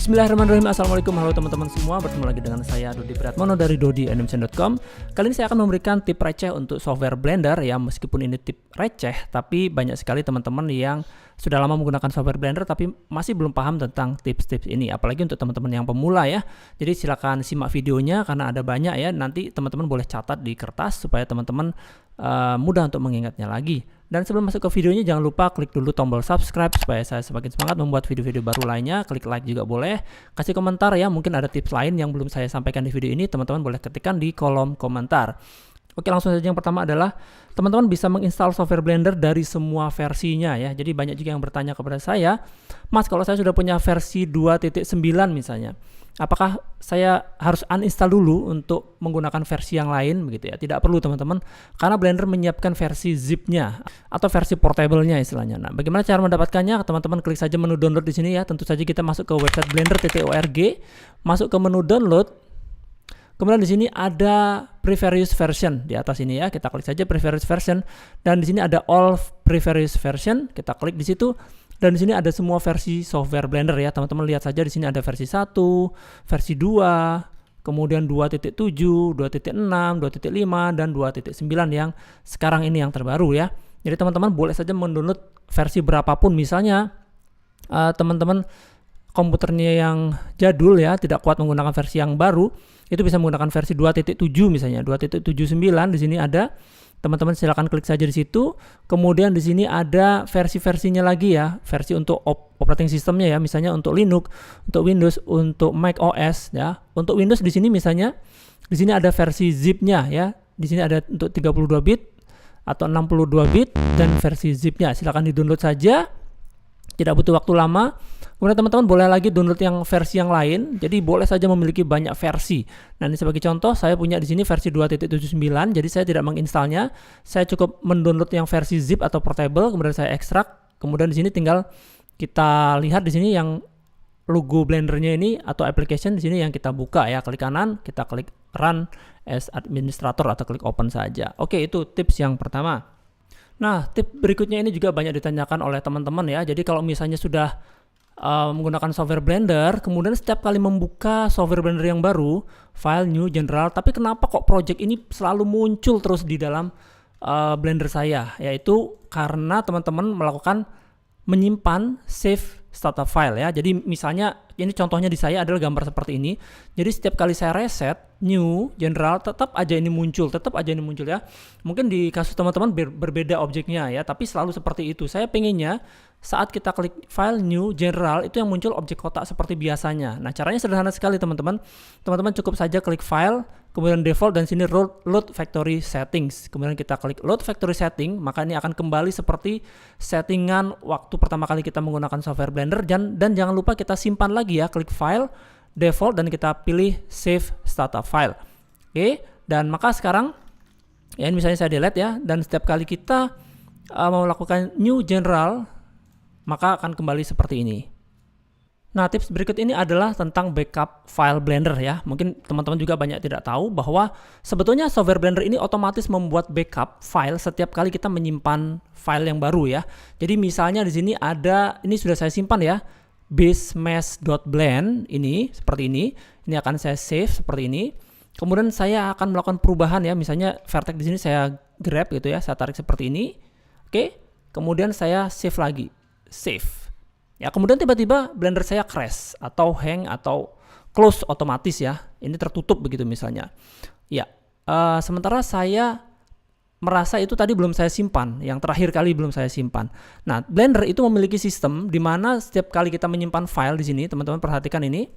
Bismillahirrahmanirrahim. Assalamualaikum, halo teman-teman semua. Bertemu lagi dengan saya Dodi Priatmono dari dodianimation.com. Kali ini saya akan memberikan tip receh untuk software Blender ya. Meskipun ini tip receh, tapi banyak sekali teman-teman yang sudah lama menggunakan software Blender tapi masih belum paham tentang tips-tips ini. Apalagi untuk teman-teman yang pemula ya. Jadi silakan simak videonya karena ada banyak ya. Nanti teman-teman boleh catat di kertas supaya teman-teman mudah untuk mengingatnya lagi. Dan sebelum masuk ke videonya, jangan lupa klik dulu tombol subscribe supaya saya semakin semangat membuat video-video baru lainnya. Klik like juga boleh, kasih komentar ya, mungkin ada tips lain yang belum saya sampaikan di video ini, teman-teman boleh ketikkan di kolom komentar. Oke, langsung saja. Yang pertama adalah teman-teman bisa menginstal software Blender dari semua versinya ya. Jadi banyak juga yang bertanya kepada saya, Mas, kalau saya sudah punya versi 2.9 misalnya, apakah saya harus uninstall dulu untuk menggunakan versi yang lain begitu ya? Tidak perlu teman-teman, karena Blender menyiapkan versi zip-nya atau versi portable-nya istilahnya. Nah, bagaimana cara mendapatkannya? Teman-teman klik saja menu download di sini ya. Tentu saja kita masuk ke website blender.org, masuk ke menu download. Kemudian di sini ada previous version di atas ini ya. Kita klik saja previous version dan di sini ada all previous version. Kita klik di situ. Dan di sini ada semua versi software Blender ya. Teman-teman lihat saja di sini ada versi 1, versi 2, kemudian 2.7, 2.6, 2.5 dan 2.9 yang sekarang ini yang terbaru ya. Jadi teman-teman boleh saja mendownload versi berapapun, misalnya teman-teman komputernya yang jadul ya, tidak kuat menggunakan versi yang baru, itu bisa menggunakan versi 2.7 misalnya, 2.79 di sini ada. Teman-teman silakan klik saja di situ. Kemudian di sini ada versi-versinya lagi ya, versi untuk operating systemnya ya, misalnya untuk Linux, untuk Windows, untuk Mac OS ya. Untuk Windows di sini misalnya, di sini ada versi zip-nya ya. Di sini ada untuk 32 bit atau 62 bit dan versi zip-nya. Silakan di-download saja. Tidak butuh waktu lama. Kemudian teman-teman boleh lagi download yang versi yang lain. Jadi boleh saja memiliki banyak versi. Nah, ini sebagai contoh saya punya di sini versi 2.79. Jadi saya tidak menginstalnya. Saya cukup mendownload yang versi zip atau portable, kemudian saya ekstrak. Kemudian di sini tinggal kita lihat di sini yang logo Blendernya ini atau application di sini yang kita buka ya. Klik kanan, kita klik run as administrator atau klik open saja. Oke, itu tips yang pertama. Nah, tips berikutnya ini juga banyak ditanyakan oleh teman-teman ya. Jadi kalau misalnya sudah menggunakan software Blender, kemudian setiap kali membuka software Blender yang baru, file new general, tapi kenapa kok project ini selalu muncul terus di dalam Blender saya? Yaitu karena teman-teman melakukan menyimpan save startup file ya. Jadi misalnya ini contohnya di saya adalah gambar seperti ini. Jadi setiap kali saya reset new general, tetap aja ini muncul ya. Mungkin di kasus teman-teman berbeda objeknya ya, tapi selalu seperti itu. Saya pengennya saat kita klik file new general itu yang muncul objek kotak seperti biasanya. Nah, caranya sederhana sekali teman-teman. Teman-teman cukup saja klik file, kemudian default, dan sini load factory settings. Kemudian kita klik load factory setting, maka ini akan kembali seperti settingan waktu pertama kali kita menggunakan software Blender. Dan jangan lupa kita simpan lagi ya, klik file, default, dan kita pilih save startup file. Oke, dan maka sekarang ya ini misalnya saya delete ya, dan setiap kali kita mau melakukan new general, maka akan kembali seperti ini. Nah, tips berikut ini adalah tentang backup file Blender ya. Mungkin teman-teman juga banyak tidak tahu bahwa sebetulnya software Blender ini otomatis membuat backup file setiap kali kita menyimpan file yang baru ya. Jadi misalnya di sini ada, ini sudah saya simpan ya, basemesh.blend ini seperti ini. Ini akan saya save seperti ini. Kemudian saya akan melakukan perubahan ya. Misalnya vertex di sini saya grab gitu ya, saya tarik seperti ini. Oke. Kemudian saya save lagi. Save. Ya, kemudian tiba-tiba Blender saya crash atau hang atau close otomatis ya. Ini tertutup begitu misalnya. Ya, sementara saya merasa itu tadi belum saya simpan, yang terakhir kali belum saya simpan. Nah, Blender itu memiliki sistem di mana setiap kali kita menyimpan file di sini, teman-teman perhatikan ini.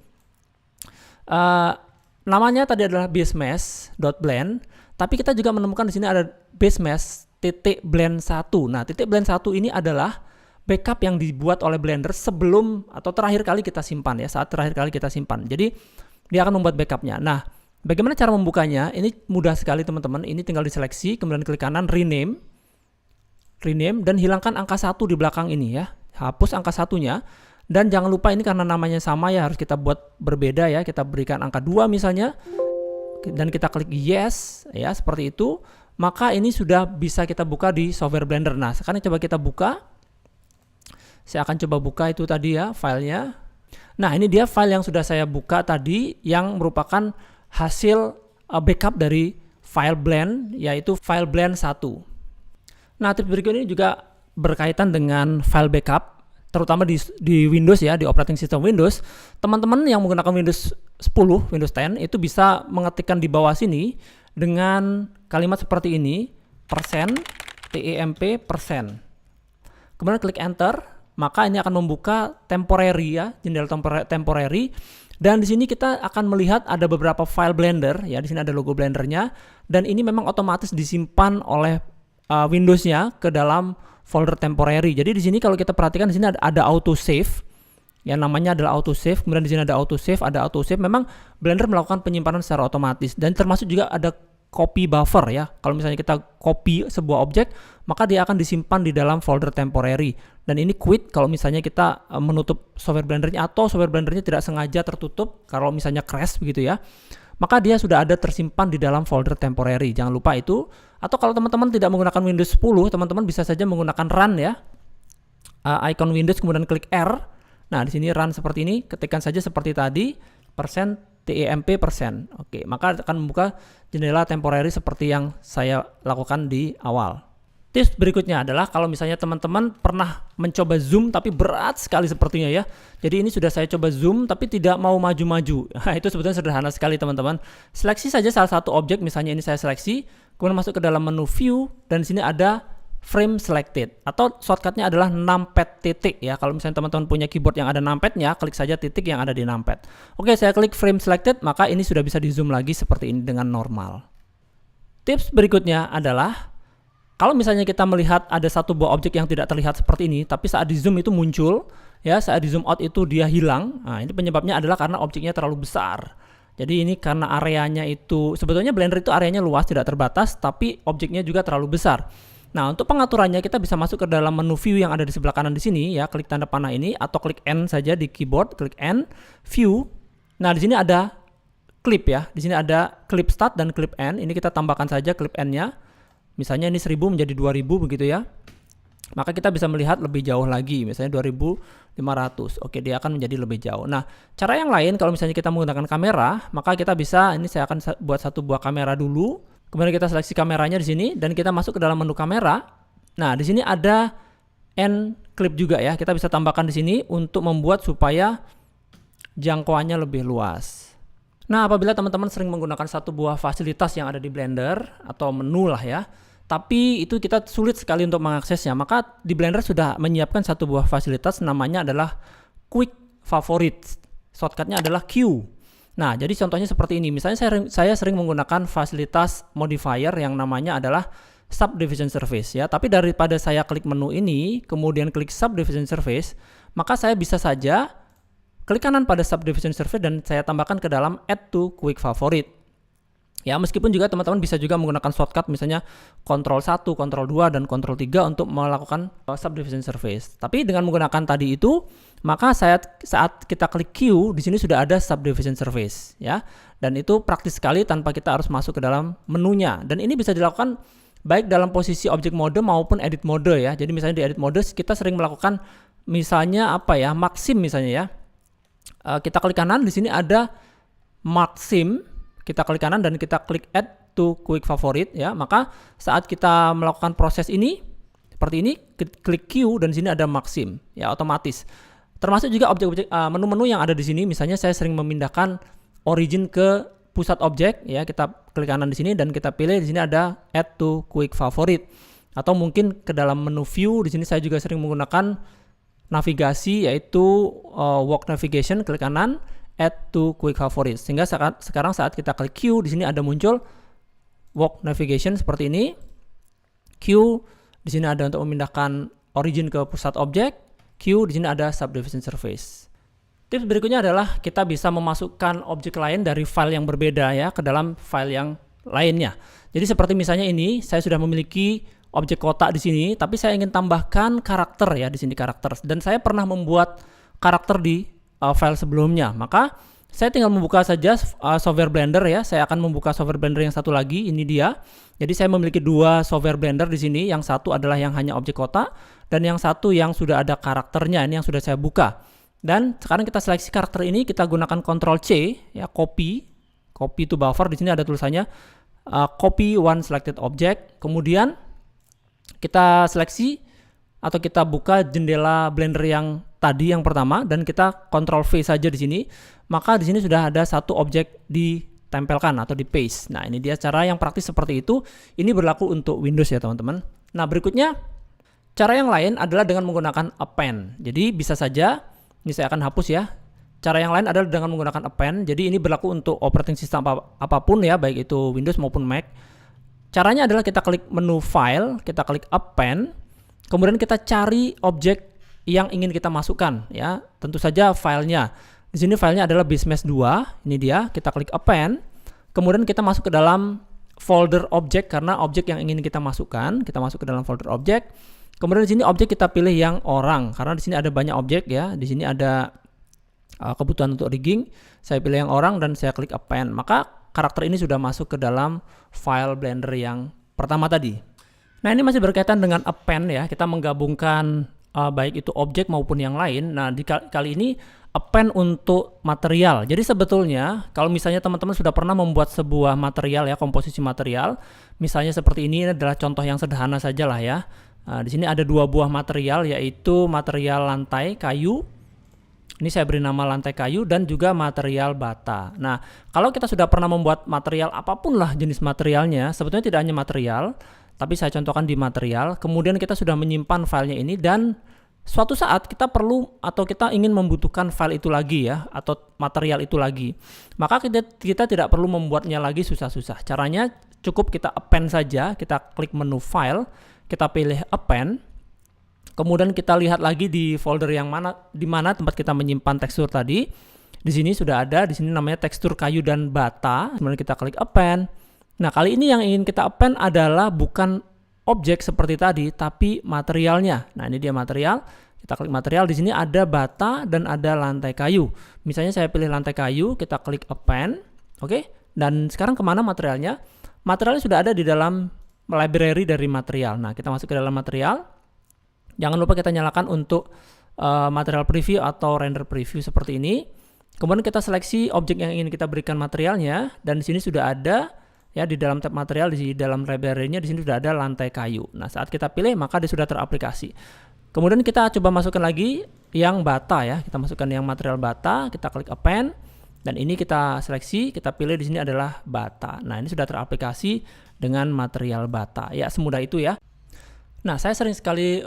Namanya tadi adalah basemesh.blend, tapi kita juga menemukan di sini ada basemesh.blend1. Nah, .blend1 ini adalah backup yang dibuat oleh Blender sebelum atau terakhir kali kita simpan ya, saat terakhir kali kita simpan. Jadi dia akan membuat backupnya. Nah, bagaimana cara membukanya? Ini mudah sekali teman-teman. Ini tinggal diseleksi, kemudian klik kanan rename, dan hilangkan angka 1 di belakang ini ya. Hapus angka 1-nya. Dan jangan lupa ini karena namanya sama ya, harus kita buat berbeda ya. Kita berikan angka 2 misalnya, dan kita klik yes ya, seperti itu. Maka ini sudah bisa kita buka di software Blender. Nah, sekarang coba kita buka. Saya akan coba buka itu tadi ya, filenya. Nah, ini dia file yang sudah saya buka tadi yang merupakan hasil backup dari file blend, yaitu file blend 1. Nah, tips berikut ini juga berkaitan dengan file backup, terutama di Windows ya, di operating system Windows. Teman-teman yang menggunakan Windows 10, Windows 10 itu bisa mengetikkan di bawah sini dengan kalimat seperti ini, %temp%. Kemudian klik enter, maka ini akan membuka temporary ya, jendela temporary. Dan di sini kita akan melihat ada beberapa file Blender ya, di sini ada logo Blendernya, dan ini memang otomatis disimpan oleh Windows-nya ke dalam folder temporary. Jadi di sini kalau kita perhatikan di sini ada auto save. Yang namanya adalah auto save, kemudian di sini ada auto save. Memang Blender melakukan penyimpanan secara otomatis, dan termasuk juga ada copy buffer ya. Kalau misalnya kita copy sebuah objek, maka dia akan disimpan di dalam folder temporary. Dan ini quit kalau misalnya kita menutup software Blendernya, atau software Blendernya tidak sengaja tertutup kalau misalnya crash begitu ya. Maka dia sudah ada tersimpan di dalam folder temporary. Jangan lupa itu. Atau kalau teman-teman tidak menggunakan Windows 10, teman-teman bisa saja menggunakan run ya. Icon Windows kemudian klik R. Nah, di sini run seperti ini, ketikkan saja seperti tadi, %temp%. Oke, maka akan membuka jendela temporary seperti yang saya lakukan di awal. Tips berikutnya adalah kalau misalnya teman-teman pernah mencoba zoom tapi berat sekali sepertinya ya. Jadi ini sudah saya coba zoom tapi tidak mau maju-maju. Nah, itu sebetulnya sederhana sekali teman-teman. Seleksi saja salah satu objek, misalnya ini saya seleksi, kemudian masuk ke dalam menu view, dan di sini ada frame selected, atau shortcutnya adalah numpad titik ya. Kalau misalnya teman-teman punya keyboard yang ada numpadnya, klik saja titik yang ada di numpad. Oke, saya klik frame selected, maka ini sudah bisa di zoom lagi seperti ini dengan normal. Tips berikutnya adalah kalau misalnya kita melihat ada satu buah objek yang tidak terlihat seperti ini, tapi saat di zoom itu muncul ya, saat di zoom out itu dia hilang. Nah, ini penyebabnya adalah karena objeknya terlalu besar. Jadi ini karena areanya itu, sebetulnya Blender itu areanya luas, tidak terbatas, tapi objeknya juga terlalu besar. Nah, untuk pengaturannya kita bisa masuk ke dalam menu view yang ada di sebelah kanan di sini ya, klik tanda panah ini atau klik N saja di keyboard, klik N, view. Nah, di sini ada clip ya. Di sini ada clip start dan clip end. Ini kita tambahkan saja clip end-nya. Misalnya ini 1000 menjadi 2000 begitu ya. Maka kita bisa melihat lebih jauh lagi, misalnya 2500. Oke, dia akan menjadi lebih jauh. Nah, cara yang lain kalau misalnya kita menggunakan kamera, maka kita bisa, ini saya akan buat satu buah kamera dulu. Kemudian kita seleksi kameranya di sini dan kita masuk ke dalam menu kamera. Nah, di sini ada end clip juga ya. Kita bisa tambahkan di sini untuk membuat supaya jangkauannya lebih luas. Nah, apabila teman-teman sering menggunakan satu buah fasilitas yang ada di Blender atau menu lah ya, tapi itu kita sulit sekali untuk mengaksesnya, maka di Blender sudah menyiapkan satu buah fasilitas, namanya adalah Quick Favorites. Shortcutnya adalah Q. Nah, jadi contohnya seperti ini. Misalnya saya sering menggunakan fasilitas modifier yang namanya adalah Subdivision Surface ya. Tapi daripada saya klik menu ini, kemudian klik Subdivision Surface, maka saya bisa saja klik kanan pada Subdivision Surface dan saya tambahkan ke dalam Add to Quick Favorite. Ya, meskipun juga teman-teman bisa juga menggunakan shortcut misalnya Ctrl 1, Ctrl 2, dan Ctrl 3 untuk melakukan Subdivision Surface. Tapi dengan menggunakan tadi itu, maka saat kita klik Q, di sini sudah ada Subdivision Surface ya. Dan itu praktis sekali tanpa kita harus masuk ke dalam menunya. Dan ini bisa dilakukan baik dalam posisi object mode maupun edit mode ya. Jadi misalnya di edit mode kita sering melakukan misalnya apa ya, Maxim misalnya ya. Kita klik kanan, di sini ada Maxim. Kita klik kanan dan kita klik Add to Quick Favorite ya. Maka saat kita melakukan proses ini seperti ini, klik Q dan di sini ada Maxim ya, otomatis. Termasuk juga objek-objek menu-menu yang ada di sini. Misalnya saya sering memindahkan origin ke pusat objek ya. Kita klik kanan di sini dan kita pilih di sini ada Add to Quick Favorite. Atau mungkin ke dalam menu view, di sini saya juga sering menggunakan navigasi yaitu walk navigation, klik kanan, Add to Quick Favorite. Sehingga sekarang saat kita klik Q, di sini ada muncul walk navigation seperti ini. Q di sini ada untuk memindahkan origin ke pusat objek. Q di sini ada Subdivision Surface. Tips berikutnya adalah kita bisa memasukkan objek lain dari file yang berbeda ya ke dalam file yang lainnya. Jadi seperti misalnya ini, saya sudah memiliki objek kotak di sini, tapi saya ingin tambahkan karakter ya, di sini karakter. Dan saya pernah membuat karakter di file sebelumnya, maka saya tinggal membuka saja software Blender ya. Saya akan membuka software Blender yang satu lagi, ini dia. Jadi saya memiliki dua software Blender di sini. Yang satu adalah yang hanya objek kotak dan yang satu yang sudah ada karakternya. Ini yang sudah saya buka. Dan sekarang kita seleksi karakter ini, kita gunakan Ctrl C ya, copy to buffer. Di sini ada tulisannya copy one selected object. Kemudian kita seleksi atau kita buka jendela Blender yang tadi yang pertama dan kita Ctrl V saja di sini. Maka di sini sudah ada satu objek ditempelkan atau di paste. Nah, ini dia cara yang praktis seperti itu. Ini berlaku untuk Windows ya, teman-teman. Nah, berikutnya cara yang lain adalah dengan menggunakan append. Jadi bisa saja, ini saya akan hapus ya. Cara yang lain adalah dengan menggunakan append. Jadi ini berlaku untuk operating system apapun ya, baik itu Windows maupun Mac. Caranya adalah kita klik menu file, kita klik append, kemudian kita cari objek yang ingin kita masukkan ya. Tentu saja filenya. Di sini filenya adalah Basemesh 2. Ini dia, kita klik append. Kemudian kita masuk ke dalam folder objek karena objek yang ingin kita masukkan. Kita masuk ke dalam folder objek. Kemudian di sini objek kita pilih yang orang karena di sini ada banyak objek ya. Di sini ada kebutuhan untuk rigging, saya pilih yang orang dan saya klik append. Maka karakter ini sudah masuk ke dalam file Blender yang pertama tadi. Nah, ini masih berkaitan dengan append ya. Kita menggabungkan baik itu objek maupun yang lain. Nah, kali ini append untuk material. Jadi sebetulnya kalau misalnya teman-teman sudah pernah membuat sebuah material ya, komposisi material, misalnya seperti ini adalah contoh yang sederhana saja lah ya. Di sini ada dua buah material, yaitu material lantai kayu. Ini saya beri nama lantai kayu dan juga material bata. Nah, kalau kita sudah pernah membuat material apapun lah jenis materialnya, sebetulnya tidak hanya material, tapi saya contohkan di material. Kemudian kita sudah menyimpan filenya ini dan suatu saat kita perlu atau kita ingin membutuhkan file itu lagi ya, atau material itu lagi. Maka kita tidak perlu membuatnya lagi susah-susah. Caranya cukup kita append saja, kita klik menu file, kita pilih append. Kemudian kita lihat lagi di folder yang di mana tempat kita menyimpan tekstur tadi. Di sini sudah ada, di sini namanya tekstur kayu dan bata. Kemudian kita klik append. Nah, kali ini yang ingin kita append adalah bukan objek seperti tadi, tapi materialnya. Nah, ini dia material. Kita klik material, di sini ada bata dan ada lantai kayu. Misalnya saya pilih lantai kayu, kita klik append. Oke, dan sekarang kemana materialnya? Materialnya sudah ada di dalam library dari material. Nah, kita masuk ke dalam material. Jangan lupa kita nyalakan untuk material preview atau render preview seperti ini. Kemudian kita seleksi objek yang ingin kita berikan materialnya dan di sini sudah ada ya di dalam tab material, di dalam library-nya di sini sudah ada lantai kayu. Nah, saat kita pilih maka dia sudah teraplikasi. Kemudian kita coba masukkan lagi yang bata ya. Kita masukkan yang material bata, kita klik append dan ini kita seleksi, kita pilih di sini adalah bata. Nah, ini sudah teraplikasi dengan material bata. Ya, semudah itu ya. Nah, saya sering sekali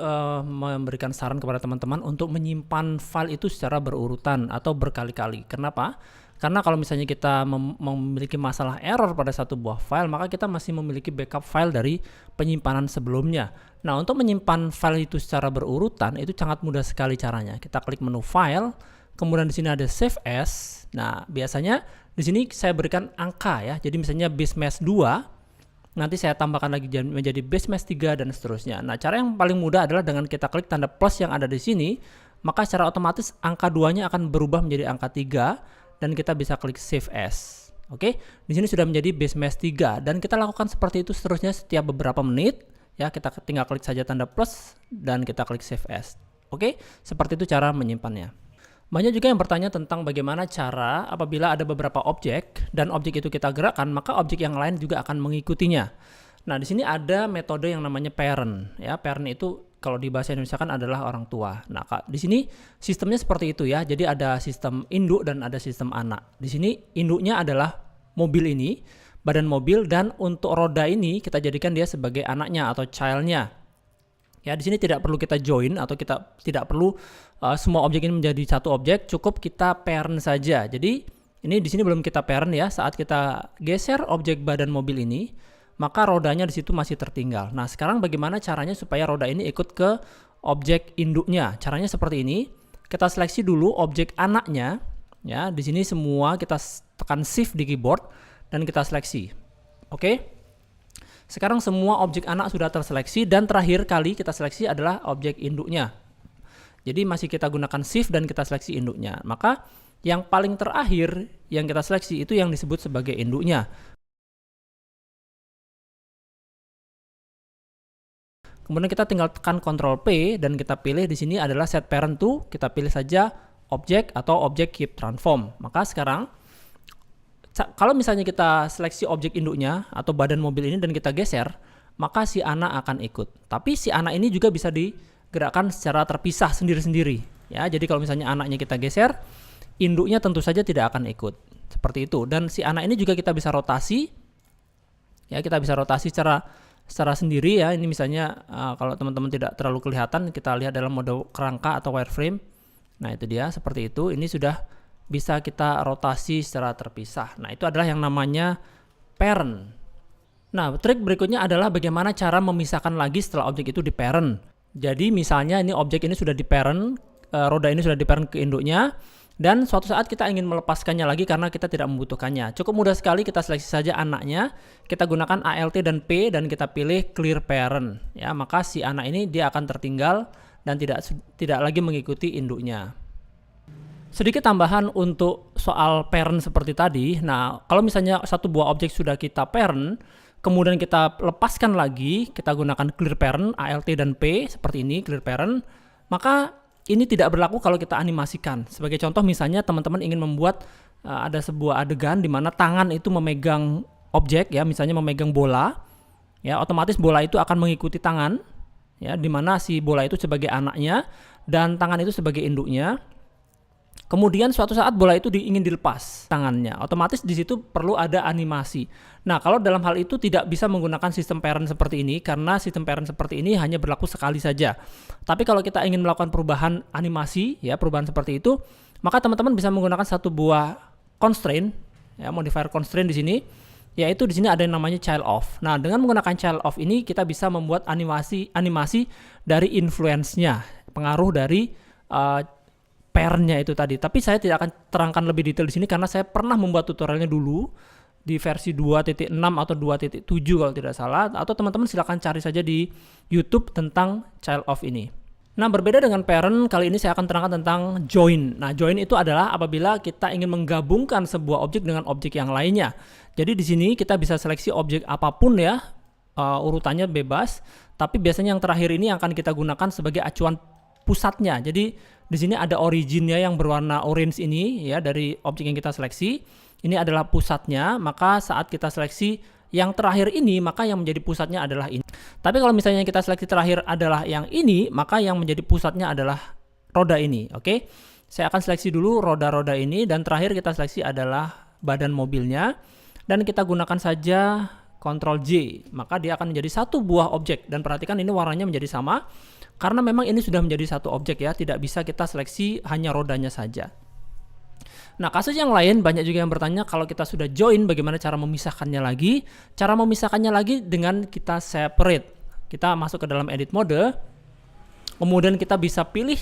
memberikan saran kepada teman-teman untuk menyimpan file itu secara berurutan atau berkali-kali. Kenapa? Karena kalau misalnya kita memiliki masalah error pada satu buah file, maka kita masih memiliki backup file dari penyimpanan sebelumnya. Nah, untuk menyimpan file itu secara berurutan itu sangat mudah sekali caranya. Kita klik menu file, kemudian di sini ada save as. Nah, biasanya di sini saya berikan angka ya. Jadi misalnya Basemesh 2. Nanti saya tambahkan lagi menjadi Basemesh 3 dan seterusnya. Nah, cara yang paling mudah adalah dengan kita klik tanda plus yang ada di sini, maka secara otomatis angka 2-nya akan berubah menjadi angka 3 dan kita bisa klik save as. Oke, di sini sudah menjadi Basemesh 3 dan kita lakukan seperti itu seterusnya setiap beberapa menit. Ya, kita tinggal klik saja tanda plus dan kita klik save as. Oke, seperti itu cara menyimpannya. Banyak juga yang bertanya tentang bagaimana cara apabila ada beberapa objek dan objek itu kita gerakkan, maka objek yang lain juga akan mengikutinya. Nah, di sini ada metode yang namanya parent. Ya, parent itu kalau di bahasa Indonesia kan adalah orang tua. Nah, di sini sistemnya seperti itu ya. Jadi ada sistem induk dan ada sistem anak. Di sini induknya adalah mobil ini, badan mobil, dan untuk roda ini kita jadikan dia sebagai anaknya atau childnya. Ya, di sini tidak perlu kita join atau kita tidak perlu semua objek ini menjadi satu objek, cukup kita parent saja. Jadi ini di sini belum kita parent ya. Saat kita geser objek badan mobil ini, maka rodanya di situ masih tertinggal. Nah, sekarang bagaimana caranya supaya roda ini ikut ke objek induknya? Caranya seperti ini. Kita seleksi dulu objek anaknya. Ya, di sini semua kita tekan shift di keyboard dan kita seleksi. Oke. Sekarang semua objek anak sudah terseleksi dan terakhir kali kita seleksi adalah objek induknya. Jadi masih kita gunakan shift dan kita seleksi induknya. Maka yang paling terakhir yang kita seleksi itu yang disebut sebagai induknya. Kemudian kita tinggal tekan Ctrl P dan kita pilih di sini adalah set parent to, kita pilih saja object atau object keep transform. Maka sekarang kalau misalnya kita seleksi objek induknya atau badan mobil ini dan kita geser, maka si anak akan ikut. Tapi si anak ini juga bisa digerakkan secara terpisah sendiri-sendiri. Ya, jadi kalau misalnya anaknya kita geser, induknya tentu saja tidak akan ikut. Seperti itu. Dan si anak ini juga kita bisa rotasi. Ya, kita bisa rotasi secara sendiri ya. Ini misalnya kalau teman-teman tidak terlalu kelihatan, kita lihat dalam mode kerangka atau wireframe. Nah, itu dia seperti itu. Ini sudah bisa kita rotasi secara terpisah. Nah, itu adalah yang namanya parent. Nah, trik berikutnya adalah bagaimana cara memisahkan lagi setelah objek itu di parent. Jadi misalnya ini objek ini sudah di parent, roda ini sudah di parent ke induknya, dan suatu saat kita ingin melepaskannya lagi karena kita tidak membutuhkannya. Cukup mudah sekali, kita seleksi saja anaknya, kita gunakan Alt dan P dan kita pilih clear parent. Ya, maka si anak ini dia akan tertinggal dan tidak lagi mengikuti induknya. Sedikit tambahan untuk soal parent seperti tadi. Nah, kalau misalnya satu buah objek sudah kita parent, kemudian kita lepaskan lagi, kita gunakan clear parent, Alt dan P, seperti ini, clear parent, maka ini tidak berlaku kalau kita animasikan. Sebagai contoh misalnya teman-teman ingin membuat ada sebuah adegan di mana tangan itu memegang objek, ya, misalnya memegang bola, ya, otomatis bola itu akan mengikuti tangan, ya, di mana si bola itu sebagai anaknya dan tangan itu sebagai induknya. Kemudian suatu saat bola itu ingin dilepas tangannya, otomatis di situ perlu ada animasi. Nah, kalau dalam hal itu tidak bisa menggunakan sistem parent seperti ini karena sistem parent seperti ini hanya berlaku sekali saja. Tapi kalau kita ingin melakukan perubahan animasi, ya, perubahan seperti itu, maka teman-teman bisa menggunakan satu buah constraint, ya, modifier constraint di sini, yaitu di sini ada yang namanya child of. Nah, dengan menggunakan child of ini kita bisa membuat animasi dari influence-nya, pengaruh dari parent-nya itu tadi. Tapi saya tidak akan terangkan lebih detail di sini karena saya pernah membuat tutorialnya dulu di versi 2.6 atau 2.7 kalau tidak salah, atau teman-teman silakan cari saja di YouTube tentang child of ini. Nah, berbeda dengan parent, kali ini saya akan terangkan tentang join. Nah, join itu adalah apabila kita ingin menggabungkan sebuah objek dengan objek yang lainnya. Jadi di sini kita bisa seleksi objek apapun ya, urutannya bebas, tapi biasanya yang terakhir ini akan kita gunakan sebagai acuan pusatnya. Jadi di sini ada originnya yang berwarna orange ini ya, dari objek yang kita seleksi. Ini adalah pusatnya, maka saat kita seleksi yang terakhir ini, maka yang menjadi pusatnya adalah ini. Tapi kalau misalnya kita seleksi terakhir adalah yang ini, maka yang menjadi pusatnya adalah roda ini. Oke, saya akan seleksi dulu roda-roda ini dan terakhir kita seleksi adalah badan mobilnya dan kita gunakan saja Ctrl J, maka dia akan menjadi satu buah objek. Dan perhatikan ini warnanya menjadi sama karena memang ini sudah menjadi satu objek ya, tidak bisa kita seleksi hanya rodanya saja. Nah, kasus yang lain banyak juga yang bertanya kalau kita sudah join bagaimana cara memisahkannya lagi. Cara memisahkannya lagi dengan kita separate. Kita masuk ke dalam edit mode, kemudian kita bisa pilih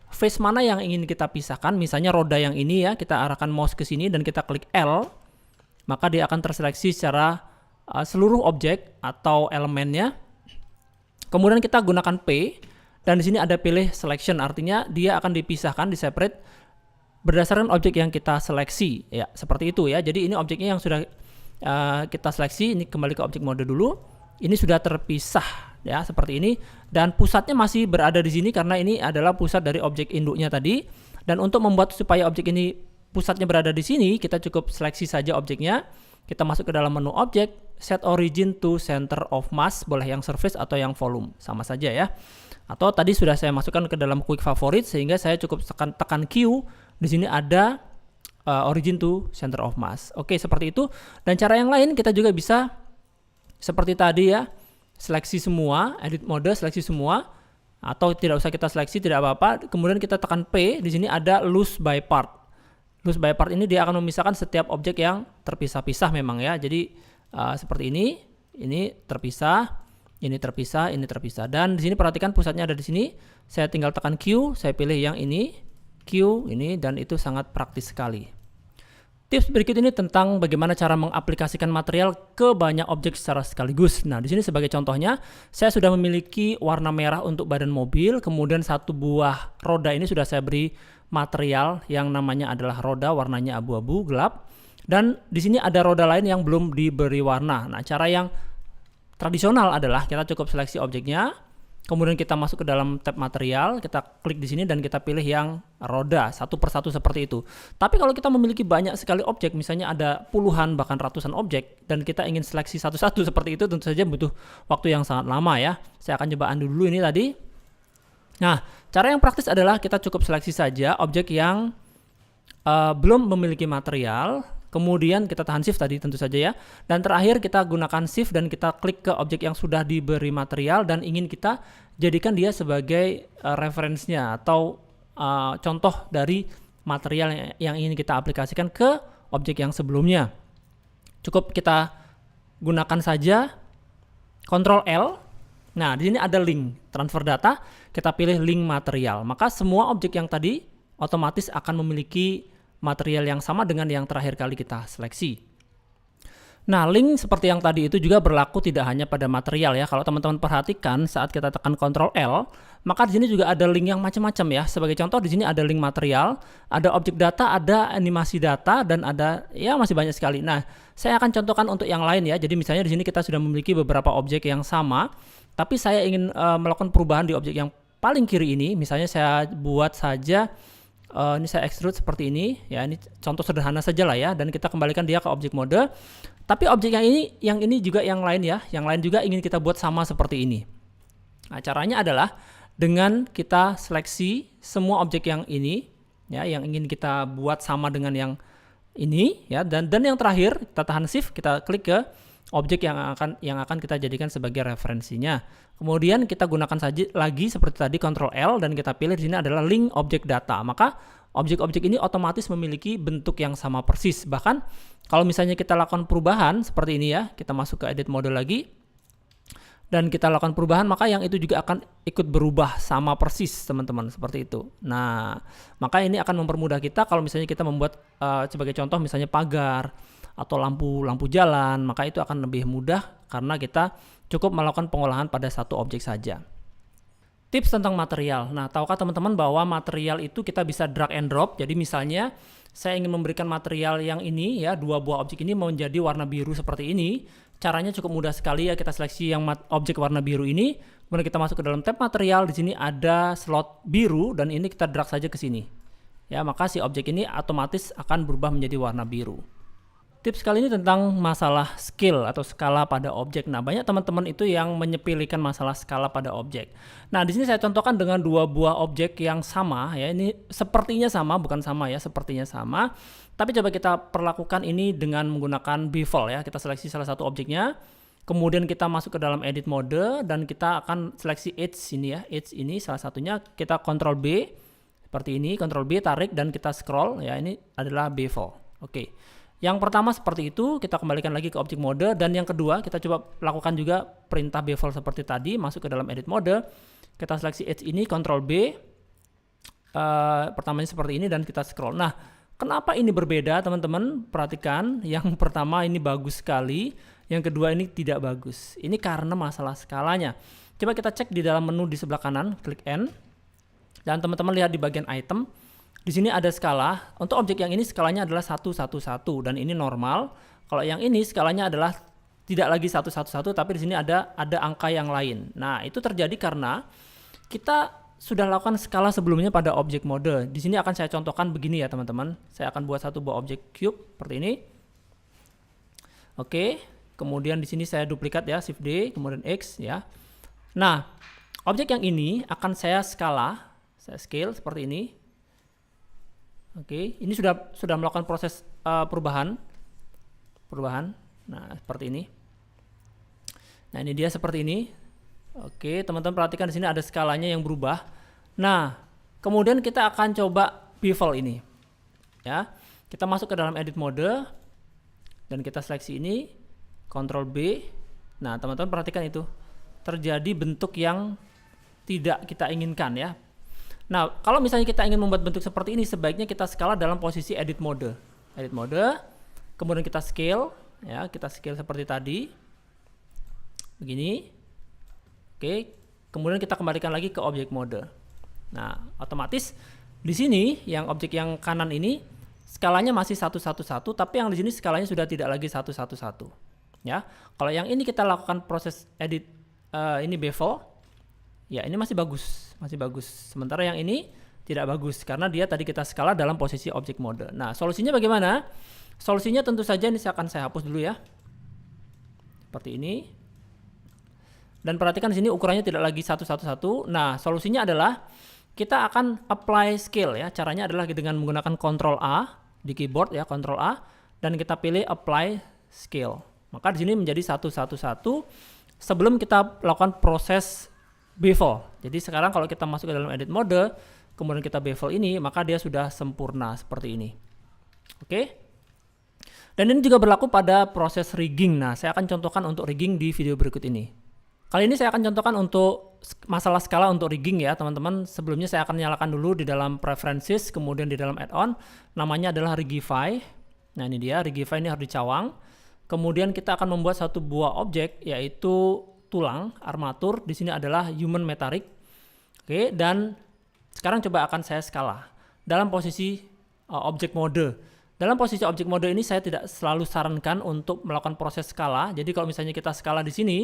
face mana yang ingin kita pisahkan. Misalnya roda yang ini ya, kita arahkan mouse ke sini dan kita klik L, maka dia akan terseleksi secara seluruh objek atau elemennya. Kemudian kita gunakan P dan di sini ada pilih selection, artinya dia akan dipisahkan, di separate berdasarkan objek yang kita seleksi ya, seperti itu ya. Jadi ini objeknya yang sudah kita seleksi, ini kembali ke objek mode dulu. Ini sudah terpisah ya, seperti ini, dan pusatnya masih berada di sini karena ini adalah pusat dari objek induknya tadi. Dan untuk membuat supaya objek ini pusatnya berada di sini, kita cukup seleksi saja objeknya. Kita masuk ke dalam menu objek, set origin to center of mass, boleh yang surface atau yang volume, sama saja ya. Atau tadi sudah saya masukkan ke dalam quick favorite sehingga saya cukup tekan Q. Di sini ada origin to center of mass. Oke, seperti itu. Dan cara yang lain kita juga bisa seperti tadi ya, seleksi semua, edit mode, seleksi semua, atau tidak usah kita seleksi, tidak apa-apa. Kemudian kita tekan P, di sini ada loose by part. Loose by part ini dia akan memisahkan setiap objek yang terpisah-pisah memang ya. Jadi seperti ini terpisah, ini terpisah, ini terpisah. Dan di sini perhatikan pusatnya ada di sini. Saya tinggal tekan Q, saya pilih yang ini, Q ini, dan itu sangat praktis sekali. Tips berikut ini tentang bagaimana cara mengaplikasikan material ke banyak objek secara sekaligus. Nah, di sini sebagai contohnya, saya sudah memiliki warna merah untuk badan mobil, kemudian satu buah roda ini sudah saya beri material yang namanya adalah roda, warnanya abu-abu gelap, dan di sini ada roda lain yang belum diberi warna. Nah, cara yang tradisional adalah kita cukup seleksi objeknya, Kemudian kita masuk ke dalam tab material, kita klik di sini dan kita pilih yang roda satu persatu seperti itu. Tapi kalau kita memiliki banyak sekali objek, misalnya ada puluhan bahkan ratusan objek dan kita ingin seleksi satu-satu seperti itu, tentu saja butuh waktu yang sangat lama ya. Saya akan coba undo dulu ini tadi. Nah, cara yang praktis adalah kita cukup seleksi saja objek yang belum memiliki material. Kemudian kita tahan shift tadi tentu saja ya. Dan terakhir kita gunakan shift dan kita klik ke objek yang sudah diberi material dan ingin kita jadikan dia sebagai referensinya atau contoh dari material yang ingin kita aplikasikan ke objek yang sebelumnya. Cukup kita gunakan saja Ctrl L. Nah, di sini ada link transfer data, kita pilih link material. Maka semua objek yang tadi otomatis akan memiliki material yang sama dengan yang terakhir kali kita seleksi. Nah, link seperti yang tadi itu juga berlaku tidak hanya pada material ya. Kalau teman-teman perhatikan saat kita tekan Ctrl L, maka di sini juga ada link yang macam-macam ya. Sebagai contoh di sini ada link material, ada objek data, ada animasi data dan ada ya masih banyak sekali. Nah, saya akan contohkan untuk yang lain ya. Jadi misalnya di sini kita sudah memiliki beberapa objek yang sama, tapi saya ingin melakukan perubahan di objek yang paling kiri ini. Misalnya saya buat saja ini saya extrude seperti ini ya, ini contoh sederhana saja lah ya, dan kita kembalikan dia ke objek mode. Tapi objek yang ini juga yang lain ya, yang lain juga ingin kita buat sama seperti ini. Nah, caranya adalah dengan kita seleksi semua objek yang ini ya, yang ingin kita buat sama dengan yang ini ya, dan yang terakhir kita tahan shift, kita klik ke objek yang akan kita jadikan sebagai referensinya. Kemudian kita gunakan saja lagi seperti tadi Ctrl L dan kita pilih di sini adalah link objek data. Maka objek-objek ini otomatis memiliki bentuk yang sama persis. Bahkan kalau misalnya kita lakukan perubahan seperti ini ya, kita masuk ke edit mode lagi dan kita lakukan perubahan, maka yang itu juga akan ikut berubah sama persis teman-teman, seperti itu. Nah, maka ini akan mempermudah kita kalau misalnya kita membuat sebagai contoh misalnya pagar atau lampu jalan, maka itu akan lebih mudah karena kita cukup melakukan pengolahan pada satu objek saja. Tips tentang material. Nah, tahukah teman-teman bahwa material itu kita bisa drag and drop. Jadi misalnya saya ingin memberikan material yang ini ya, dua buah objek ini mau menjadi warna biru seperti ini. Caranya cukup mudah sekali ya, kita seleksi yang objek warna biru ini, kemudian kita masuk ke dalam tab material. Di sini ada slot biru dan ini kita drag saja ke sini. Ya, maka si objek ini otomatis akan berubah menjadi warna biru. Tips kali ini tentang masalah scale atau skala pada objek. Nah, banyak teman-teman itu yang menyepelekan masalah skala pada objek. Nah, di sini saya contohkan dengan dua buah objek yang sama ya. Ini sepertinya sama, bukan sama ya, sepertinya sama. Tapi coba kita perlakukan ini dengan menggunakan bevel ya. Kita seleksi salah satu objeknya. Kemudian kita masuk ke dalam edit mode dan kita akan seleksi edge ini ya. Edge ini salah satunya, kita Ctrl B seperti ini, Ctrl B tarik dan kita scroll ya. Ini adalah bevel. Oke. Yang pertama seperti itu, kita kembalikan lagi ke objek mode, dan yang kedua kita coba lakukan juga perintah bevel seperti tadi, masuk ke dalam edit mode, kita seleksi edge ini, Ctrl B, pertamanya seperti ini dan kita scroll. Nah, kenapa ini berbeda teman-teman? Perhatikan, yang pertama ini bagus sekali, yang kedua ini tidak bagus. Ini karena masalah skalanya. Coba kita cek di dalam menu di sebelah kanan, klik N, dan teman-teman lihat di bagian item. Di sini ada skala. Untuk objek yang ini skalanya adalah 111 dan ini normal. Kalau yang ini skalanya adalah tidak lagi 111 tapi di sini ada angka yang lain. Nah, itu terjadi karena kita sudah lakukan skala sebelumnya pada objek mode. Di sini akan saya contohkan begini ya, teman-teman. Saya akan buat satu buah objek cube seperti ini. Oke, kemudian di sini saya duplikat ya, Shift D, kemudian X ya. Nah, objek yang ini akan saya skala, saya scale seperti ini. Oke, ini sudah melakukan proses perubahan. Nah, seperti ini. Nah, ini dia seperti ini. Oke, teman-teman perhatikan di sini ada skalanya yang berubah. Nah, kemudian kita akan coba bevel ini. Ya, kita masuk ke dalam edit mode dan kita seleksi ini, Ctrl B. Nah, teman-teman perhatikan itu terjadi bentuk yang tidak kita inginkan ya. Nah, kalau misalnya kita ingin membuat bentuk seperti ini, sebaiknya kita skala dalam posisi edit mode. Edit mode, kemudian kita scale, ya, kita scale seperti tadi, begini. Oke, kemudian kita kembalikan lagi ke objek mode. Nah, otomatis di sini yang objek yang kanan ini skalanya masih 111, tapi yang di sini skalanya sudah tidak lagi 111. Ya, kalau yang ini kita lakukan proses edit ini bevel. Ya, ini masih bagus, masih bagus. Sementara yang ini tidak bagus karena dia tadi kita skala dalam posisi object mode. Nah, solusinya bagaimana? Solusinya tentu saja ini akan saya hapus dulu ya. Seperti ini. Dan perhatikan di sini ukurannya tidak lagi 111. Nah, solusinya adalah kita akan apply scale ya. Caranya adalah dengan menggunakan Ctrl A di keyboard ya, Ctrl A, dan kita pilih apply scale. Maka di sini menjadi 111 sebelum kita lakukan proses bevel. Jadi sekarang kalau kita masuk ke dalam edit mode, kemudian kita bevel ini, maka dia sudah sempurna seperti ini. Oke. Dan ini juga berlaku pada proses rigging. Nah, saya akan contohkan untuk rigging di video berikut ini. Kali ini saya akan contohkan untuk masalah skala untuk rigging ya, teman-teman. Sebelumnya saya akan nyalakan dulu di dalam preferences, kemudian di dalam add-on, namanya adalah Rigify. Nah, ini dia, Rigify ini harus dicawang. Kemudian kita akan membuat satu buah objek, yaitu tulang armatur. Di sini adalah human metallic. Oke, dan sekarang coba akan saya skala dalam posisi object mode. Dalam posisi object mode ini saya tidak selalu sarankan untuk melakukan proses skala. Jadi kalau misalnya kita skala di sini,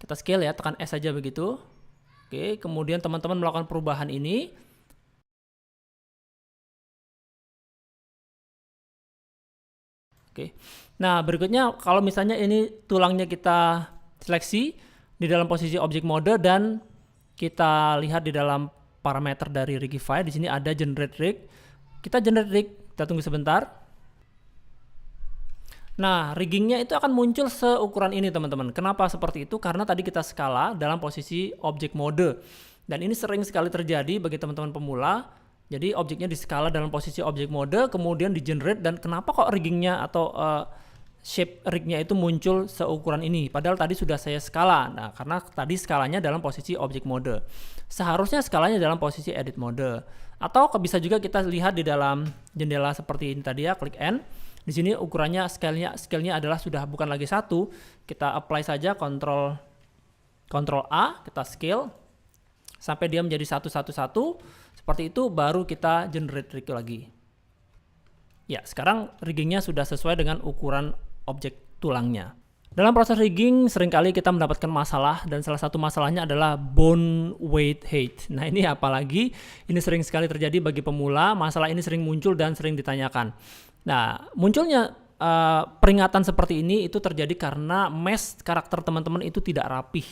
kita scale ya, tekan S saja begitu. Oke, kemudian teman-teman melakukan perubahan ini. Oke. Nah, berikutnya kalau misalnya ini tulangnya kita seleksi di dalam posisi object mode dan kita lihat di dalam parameter dari Rigify, di sini ada generate rig. Kita generate rig, kita tunggu sebentar. Nah, riggingnya itu akan muncul seukuran ini teman-teman. Kenapa seperti itu? Karena tadi kita skala dalam posisi object mode. Dan ini sering sekali terjadi bagi teman-teman pemula. Jadi objeknya di skala dalam posisi object mode, kemudian di generate, dan kenapa kok riggingnya atau shape rignya itu muncul seukuran ini? Padahal tadi sudah saya skala. Nah, karena tadi skalanya dalam posisi object mode. Seharusnya skalanya dalam posisi edit mode. Atau bisa juga kita lihat di dalam jendela seperti ini tadi ya, klik N. Di sini ukurannya scale-nya adalah sudah bukan lagi 1. Kita apply saja Ctrl A, kita scale sampai dia menjadi 111. Seperti itu baru kita generate rig lagi. Ya, sekarang riggingnya sudah sesuai dengan ukuran objek tulangnya. Dalam proses rigging seringkali kita mendapatkan masalah, dan salah satu masalahnya adalah bone weight height. Nah, ini apalagi ini sering sekali terjadi bagi pemula. Masalah ini sering muncul dan sering ditanyakan. Nah, munculnya peringatan seperti ini itu terjadi karena mesh karakter teman-teman itu tidak rapih,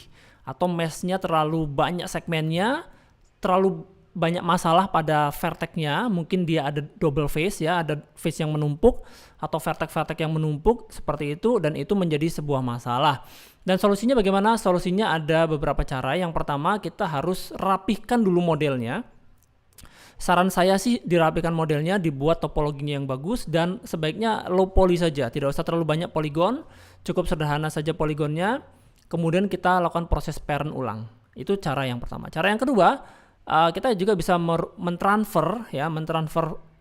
atau meshnya terlalu banyak segmennya, terlalu banyak masalah pada vertexnya. Mungkin dia ada double face ya, ada face yang menumpuk atau vertex-vertex yang menumpuk seperti itu, dan itu menjadi sebuah masalah. Dan solusinya bagaimana? Solusinya ada beberapa cara. Yang pertama, kita harus rapihkan dulu modelnya. Saran saya sih dirapikan modelnya, dibuat topologinya yang bagus, dan sebaiknya low poly saja, tidak usah terlalu banyak poligon, cukup sederhana saja poligonnya. Kemudian kita lakukan proses parent ulang. Itu cara yang pertama. Cara yang kedua, kita juga bisa mentransfer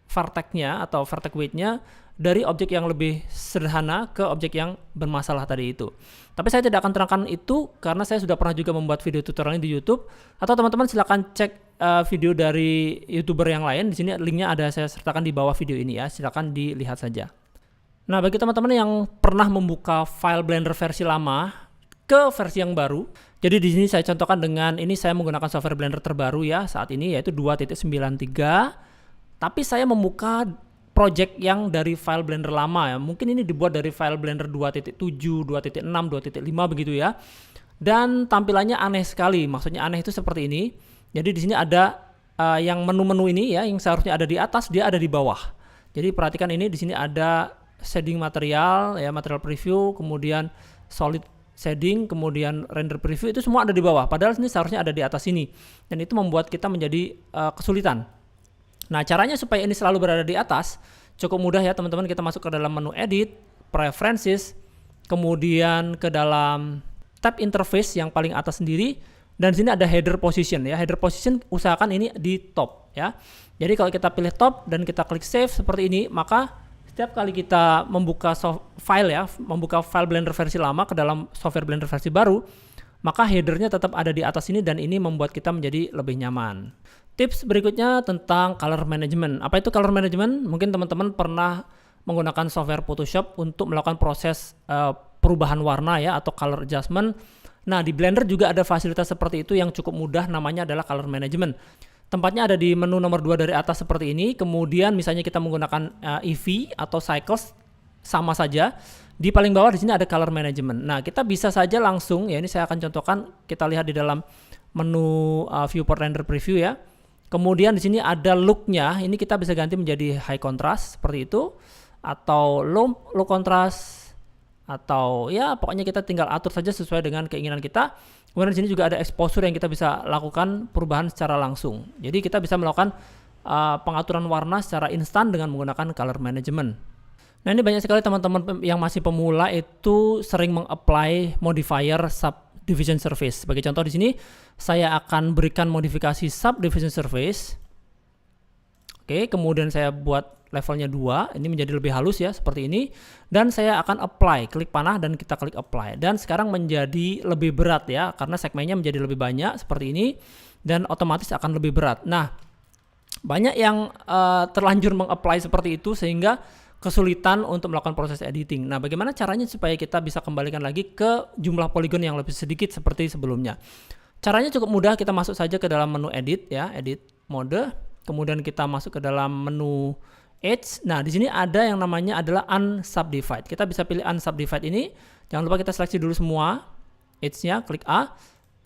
vertexnya atau vertex weight-nya dari objek yang lebih sederhana ke objek yang bermasalah tadi itu. Tapi saya tidak akan terangkan itu karena saya sudah pernah juga membuat video tutorialnya di YouTube, atau teman-teman silakan cek video dari YouTuber yang lain. Di sini linknya ada saya sertakan di bawah video ini ya, silakan dilihat saja. Nah, bagi teman-teman yang pernah membuka file Blender versi lama ke versi yang baru, jadi di sini saya contohkan dengan ini, saya menggunakan software Blender terbaru ya saat ini, yaitu 2.93. Tapi saya membuka project yang dari file Blender lama ya. Mungkin ini dibuat dari file Blender 2.7, 2.6, 2.5 begitu ya. Dan tampilannya aneh sekali. Maksudnya aneh itu seperti ini. Jadi di sini ada yang menu-menu ini ya, yang seharusnya ada di atas, dia ada di bawah. Jadi perhatikan ini, di sini ada shading material ya, material preview, kemudian solid shading, kemudian render preview, itu semua ada di bawah. Padahal ini seharusnya ada di atas sini. Dan itu membuat kita menjadi kesulitan. Nah, caranya supaya ini selalu berada di atas, cukup mudah ya teman-teman. Kita masuk ke dalam menu edit, preferences, kemudian ke dalam tab interface yang paling atas sendiri, dan di sini ada header position ya. Header position usahakan ini di top ya. Jadi kalau kita pilih top dan kita klik save seperti ini, maka setiap kali kita membuka membuka file Blender versi lama ke dalam software Blender versi baru, maka headernya tetap ada di atas ini, dan ini membuat kita menjadi lebih nyaman. Tips berikutnya tentang color management. Apa itu color management? Mungkin teman-teman pernah menggunakan software Photoshop untuk melakukan proses perubahan warna ya, atau color adjustment. Nah, di Blender juga ada fasilitas seperti itu yang cukup mudah, namanya adalah color management. Tempatnya ada di menu nomor 2 dari atas seperti ini. Kemudian misalnya kita menggunakan EV atau cycles, sama saja. Di paling bawah di sini ada color management. Nah, kita bisa saja langsung, ya ini saya akan contohkan, kita lihat di dalam menu viewport render preview ya. Kemudian di sini ada look-nya, ini kita bisa ganti menjadi high contrast seperti itu, atau low contrast, atau ya pokoknya kita tinggal atur saja sesuai dengan keinginan kita. Kemudian di sini juga ada exposure yang kita bisa lakukan perubahan secara langsung. Jadi kita bisa melakukan pengaturan warna secara instan dengan menggunakan color management. Nah, ini banyak sekali teman-teman yang masih pemula itu sering meng-apply modifier subdivision surface. Sebagai contoh di sini saya akan berikan modifikasi subdivision surface. Oke, kemudian saya buat levelnya 2, ini menjadi lebih halus ya, seperti ini. Dan saya akan apply, klik panah dan kita klik apply. Dan sekarang menjadi lebih berat ya, karena segmennya menjadi lebih banyak seperti ini. Dan otomatis akan lebih berat. Nah, banyak yang terlanjur meng-apply seperti itu sehingga kesulitan untuk melakukan proses editing. Nah, bagaimana caranya supaya kita bisa kembalikan lagi ke jumlah poligon yang lebih sedikit seperti sebelumnya? Caranya cukup mudah, kita masuk saja ke dalam menu edit ya, edit mode. Kemudian kita masuk ke dalam menu Edge. Nah, di sini ada yang namanya adalah unsubdivide. Kita bisa pilih unsubdivide ini. Jangan lupa kita seleksi dulu semua edge-nya, klik A.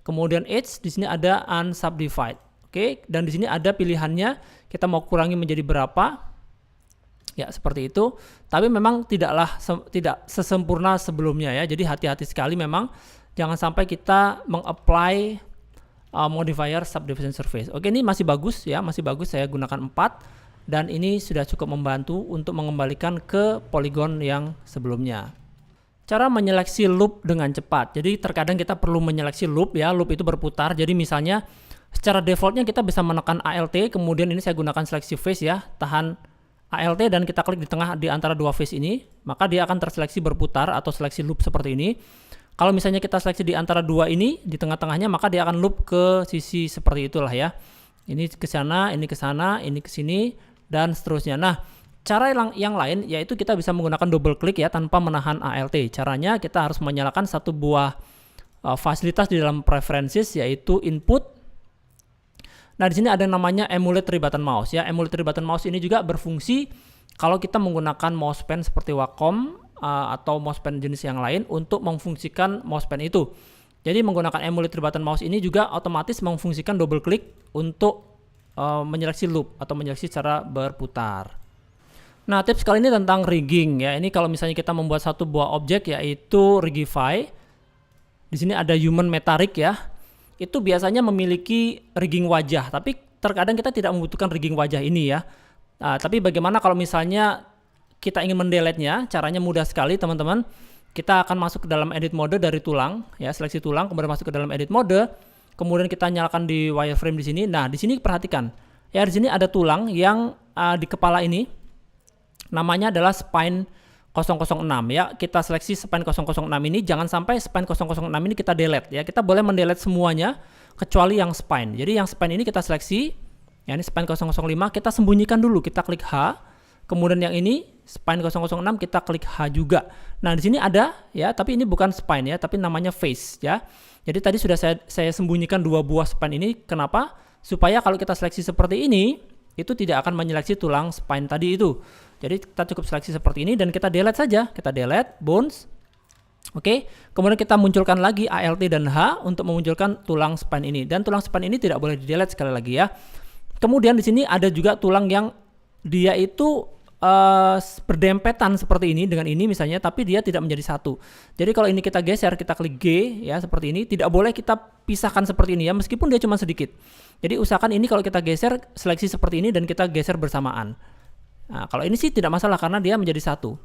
Kemudian edge, di sini ada unsubdivide. Oke, dan di sini ada pilihannya. Kita mau kurangi menjadi berapa? Ya, seperti itu. Tapi memang tidak sesempurna sebelumnya ya. Jadi hati-hati sekali memang jangan sampai kita meng-apply modifier subdivision surface. Oke, ini masih bagus ya, masih bagus. Saya gunakan 4. Dan ini sudah cukup membantu untuk mengembalikan ke poligon yang sebelumnya. Cara menyeleksi loop dengan cepat. Jadi terkadang kita perlu menyeleksi loop ya, loop itu berputar. Jadi misalnya secara defaultnya kita bisa menekan Alt, kemudian ini saya gunakan seleksi face ya, tahan Alt dan kita klik di tengah di antara dua face ini, maka dia akan terseleksi berputar atau seleksi loop seperti ini. Kalau misalnya kita seleksi di antara dua ini, di tengah-tengahnya, maka dia akan loop ke sisi seperti itulah ya. Ini ke sana, ini ke sana, ini ke sini, dan seterusnya. Nah, cara yang lain yaitu kita bisa menggunakan double klik ya tanpa menahan Alt. Caranya kita harus menyalakan satu buah fasilitas di dalam preferences yaitu input. Nah, di sini ada yang namanya emulate 3 button mouse ya. Emulate 3 button mouse ini juga berfungsi kalau kita menggunakan mousepad seperti Wacom atau mousepad jenis yang lain untuk memfungsikan mousepad itu. Jadi menggunakan emulate 3 button mouse ini juga otomatis memfungsikan double klik untuk menyeleksi loop atau menyeleksi secara berputar. Nah, tips kali ini tentang rigging ya. Ini kalau misalnya kita membuat satu buah objek yaitu rigify. Di sini ada human meta rig ya. Itu biasanya memiliki rigging wajah, tapi terkadang kita tidak membutuhkan rigging wajah ini ya. Tapi bagaimana kalau misalnya kita ingin mendelete-nya? Caranya mudah sekali teman-teman. Kita akan masuk ke dalam edit mode dari tulang ya, seleksi tulang, kemudian masuk ke dalam edit mode. Kemudian kita nyalakan di wireframe di sini. Nah, di sini perhatikan. Ya, di sini ada tulang yang di kepala ini namanya adalah spine 006 ya. Kita seleksi spine 006 ini, jangan sampai spine 006 ini kita delete ya. Kita boleh mendelete semuanya kecuali yang spine. Jadi yang spine ini kita seleksi. Ya, ini spine 005, kita sembunyikan dulu. Kita klik H. Kemudian yang ini spine 006 kita klik H juga. Nah, di sini ada ya, tapi ini bukan spine ya, tapi namanya face ya. Jadi tadi sudah saya sembunyikan 2 buah spine ini. Kenapa? Supaya kalau kita seleksi seperti ini, itu tidak akan menyeleksi tulang spine tadi itu. Jadi kita cukup seleksi seperti ini dan kita delete saja. Kita delete bones. Oke. Kemudian kita munculkan lagi Alt dan H untuk memunculkan tulang spine ini. Dan tulang spine ini tidak boleh di delete sekali lagi ya. Kemudian di sini ada juga tulang yang dia itu berdempetan seperti ini dengan ini misalnya, tapi dia tidak menjadi satu. Jadi kalau ini kita geser, kita klik G ya seperti ini, tidak boleh kita pisahkan seperti ini ya, meskipun dia cuma sedikit. Jadi usahakan ini kalau kita geser, seleksi seperti ini dan kita geser bersamaan. Nah, kalau ini sih tidak masalah karena dia menjadi satu.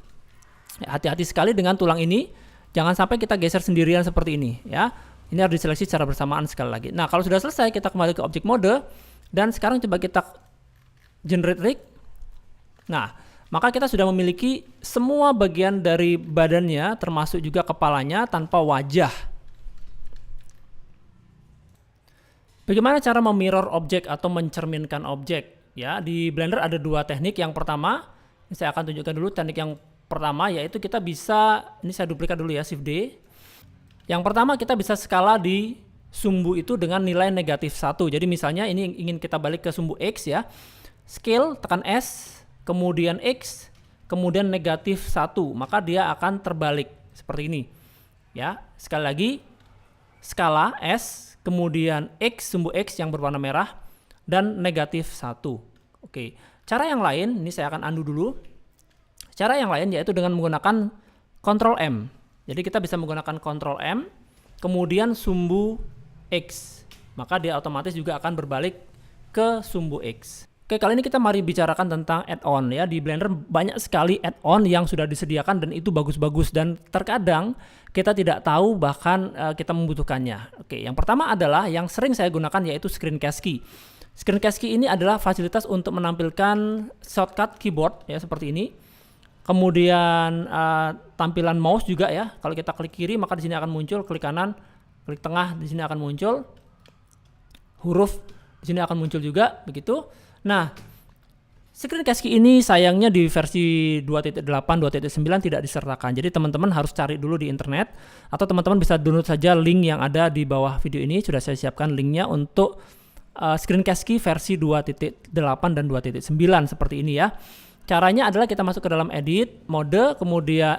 Ya, hati-hati sekali dengan tulang ini, jangan sampai kita geser sendirian seperti ini ya. Ini harus diseleksi secara bersamaan sekali lagi. Nah, kalau sudah selesai, kita kembali ke object mode dan sekarang coba kita generate rig. Nah, maka kita sudah memiliki semua bagian dari badannya, termasuk juga kepalanya tanpa wajah. Bagaimana cara memirror objek atau mencerminkan objek? Ya, di Blender ada 2 teknik. Yang pertama, ini saya akan tunjukkan dulu teknik yang pertama, yaitu kita bisa, ini saya duplikat dulu ya, Shift D. Yang pertama kita bisa skala di sumbu itu dengan nilai negatif 1. Jadi misalnya ini ingin kita balik ke sumbu X ya. Scale, tekan S, kemudian X, kemudian negatif 1. Maka dia akan terbalik seperti ini. Ya, sekali lagi skala S, kemudian X, sumbu X yang berwarna merah, dan negatif 1. Oke, cara yang lain, ini saya akan undo dulu. Cara yang lain yaitu dengan menggunakan Ctrl M. Jadi kita bisa menggunakan Ctrl M, kemudian sumbu X. Maka dia otomatis juga akan berbalik ke sumbu X. Oke, kali ini kita mari bicarakan tentang add-on ya. Di Blender banyak sekali add-on yang sudah disediakan dan itu bagus-bagus, dan terkadang kita tidak tahu bahkan kita membutuhkannya. Oke, yang pertama adalah yang sering saya gunakan yaitu Screencast Key. Screencast Key ini adalah fasilitas untuk menampilkan shortcut keyboard ya seperti ini. Kemudian tampilan mouse juga ya. Kalau kita klik kiri maka di sini akan muncul, klik kanan, klik tengah di sini akan muncul. Huruf di sini akan muncul juga begitu. Nah, Screencast Key ini sayangnya di versi 2.8, 2.9 tidak disertakan. Jadi teman-teman harus cari dulu di internet, atau teman-teman bisa download saja link yang ada di bawah video ini. Sudah saya siapkan linknya untuk Screencast Key versi 2.8 dan 2.9 seperti ini ya. Caranya adalah kita masuk ke dalam edit mode, kemudian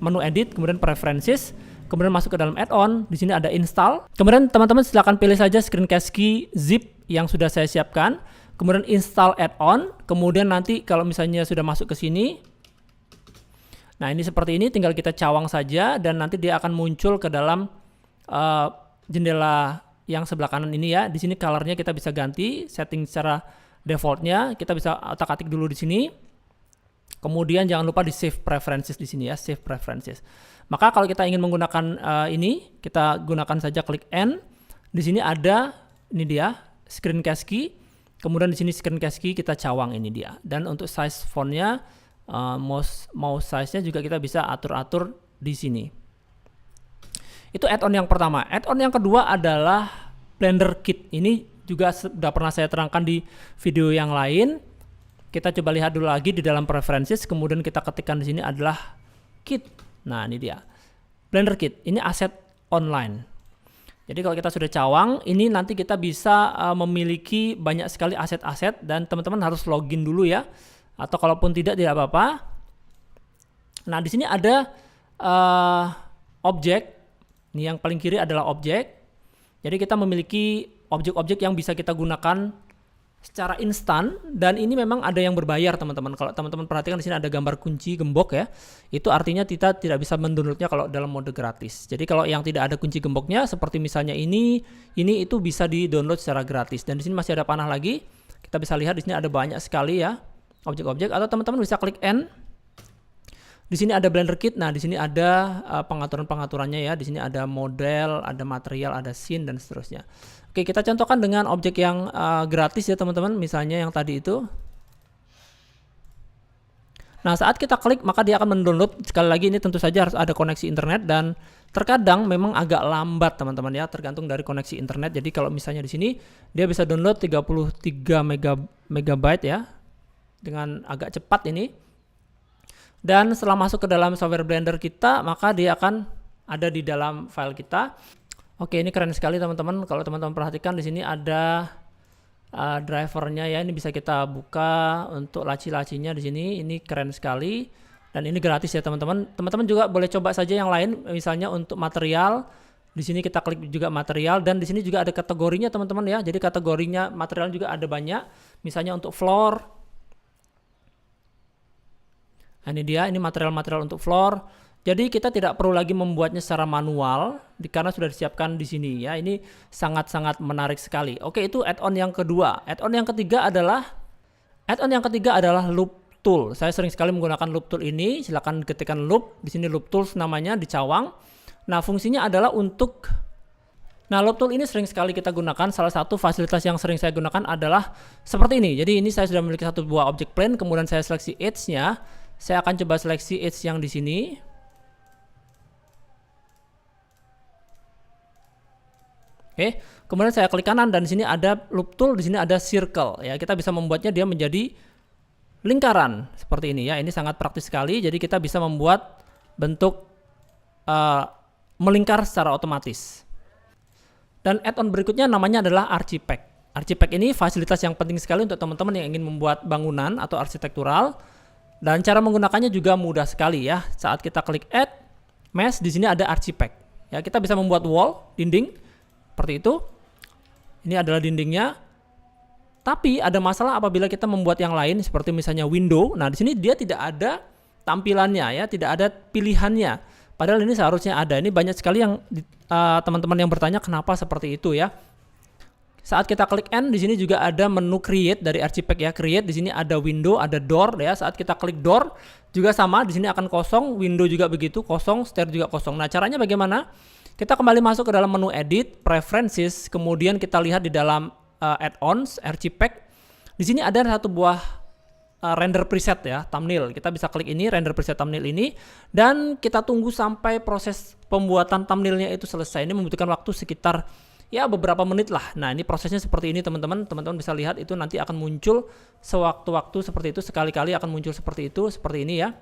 menu edit, kemudian preferences, kemudian masuk ke dalam add-on. Di sini ada install. Kemudian teman-teman silakan pilih saja Screencast Key zip yang sudah saya siapkan. Kemudian install add-on. Kemudian nanti kalau misalnya sudah masuk ke sini, nah ini seperti ini, tinggal kita cawang saja dan nanti dia akan muncul ke dalam jendela yang sebelah kanan ini ya. Di sini colornya kita bisa ganti, setting secara defaultnya kita bisa otak-atik dulu di sini. Kemudian jangan lupa di save preferences di sini ya, save preferences. Maka kalau kita ingin menggunakan ini, kita gunakan saja klik N. Di sini ada, ini dia Screencast Key. Kemudian di sini Screencast Key kita cawang, ini dia. Dan untuk size fontnya, mouse size-nya juga kita bisa atur-atur di sini. Itu add-on yang pertama. Add-on yang kedua adalah Blender Kit. Ini juga sudah pernah saya terangkan di video yang lain. Kita coba lihat dulu lagi di dalam preferences, kemudian kita ketikkan di sini adalah kit. Nah, ini dia. Blender Kit. Ini aset online. Jadi kalau kita sudah cawang, ini nanti kita bisa memiliki banyak sekali aset-aset, dan teman-teman harus login dulu ya. Atau kalaupun tidak apa-apa. Nah, di sini ada objek. Ini yang paling kiri adalah objek. Jadi kita memiliki objek-objek yang bisa kita gunakan secara instan, dan ini memang ada yang berbayar teman-teman. Kalau teman-teman perhatikan di sini ada gambar kunci gembok ya. Itu artinya kita tidak bisa mendownloadnya kalau dalam mode gratis. Jadi kalau yang tidak ada kunci gemboknya seperti misalnya ini itu bisa di-download secara gratis. Dan di sini masih ada panah lagi. Kita bisa lihat di sini ada banyak sekali ya objek-objek, atau teman-teman bisa klik N. Di sini ada Blender Kit. Nah, di sini ada pengaturan-pengaturannya ya. Di sini ada model, ada material, ada scene, dan seterusnya. Oke, kita contohkan dengan objek yang gratis ya teman-teman. Misalnya yang tadi itu. Nah, saat kita klik maka dia akan mendownload. Sekali lagi ini tentu saja harus ada koneksi internet, dan terkadang memang agak lambat teman-teman ya, tergantung dari koneksi internet. Jadi kalau misalnya di sini dia bisa download 33 megabyte ya, dengan agak cepat ini. Dan setelah masuk ke dalam software Blender kita, maka dia akan ada di dalam file kita. Oke, ini keren sekali teman-teman. Kalau teman-teman perhatikan di sini ada drivernya ya. Ini bisa kita buka untuk laci-lacinya di sini. Ini keren sekali, dan ini gratis ya teman-teman. Teman-teman juga boleh coba saja yang lain. Misalnya untuk material, di sini kita klik juga material, dan di sini juga ada kategorinya teman-teman ya. Jadi kategorinya material juga ada banyak. Misalnya untuk floor. Nah, ini dia, ini material-material untuk floor. Jadi kita tidak perlu lagi membuatnya secara manual karena sudah disiapkan di sini ya. Ini sangat-sangat menarik sekali. Oke, itu add-on yang kedua. Add-on yang ketiga adalah loop tool. Saya sering sekali menggunakan loop tool ini. Silakan ketikkan loop. Di sini loop tools namanya, dicawang. Nah, fungsinya adalah untuk loop tool ini sering sekali kita gunakan. Salah satu fasilitas yang sering saya gunakan adalah seperti ini. Jadi ini saya sudah memiliki satu buah objek plane, kemudian saya seleksi edge-nya. Saya akan coba seleksi edge yang di sini. Oke, kemudian saya klik kanan, dan di sini ada loop tool, di sini ada circle ya. Kita bisa membuatnya dia menjadi lingkaran seperti ini ya. Ini sangat praktis sekali. Jadi kita bisa membuat bentuk melingkar secara otomatis. Dan add-on berikutnya namanya adalah Archipack. Archipack ini fasilitas yang penting sekali untuk teman-teman yang ingin membuat bangunan atau arsitektural. Dan cara menggunakannya juga mudah sekali ya. Saat kita klik Add, Mesh, di sini ada Archipack. Ya, kita bisa membuat wall, dinding, seperti itu. Ini adalah dindingnya. Tapi ada masalah apabila kita membuat yang lain, seperti misalnya window. Nah, di sini dia tidak ada tampilannya ya, tidak ada pilihannya. Padahal ini seharusnya ada. Ini banyak sekali yang teman-teman yang bertanya kenapa seperti itu ya. Saat kita klik N, di sini juga ada menu create dari Archipack ya. Create, di sini ada window, ada door ya. Saat kita klik door juga sama, di sini akan kosong, window juga begitu, kosong, stair juga kosong. Nah, caranya bagaimana? Kita kembali masuk ke dalam menu edit, preferences, kemudian kita lihat di dalam add-ons, Archipack. Di sini ada satu buah render preset ya, thumbnail. Kita bisa klik ini, render preset thumbnail ini, dan kita tunggu sampai proses pembuatan thumbnailnya itu selesai. Ini membutuhkan waktu sekitar ya beberapa menit lah. Nah, ini prosesnya seperti ini teman-teman. Teman-teman bisa lihat itu nanti akan muncul sewaktu-waktu seperti itu. Sekali-kali akan muncul seperti itu, seperti ini ya.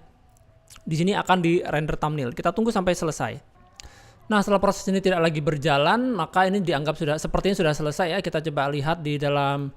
Di sini akan di render thumbnail. Kita tunggu sampai selesai. Nah, setelah proses ini tidak lagi berjalan, maka ini dianggap sepertinya sudah selesai ya. Kita coba lihat di dalam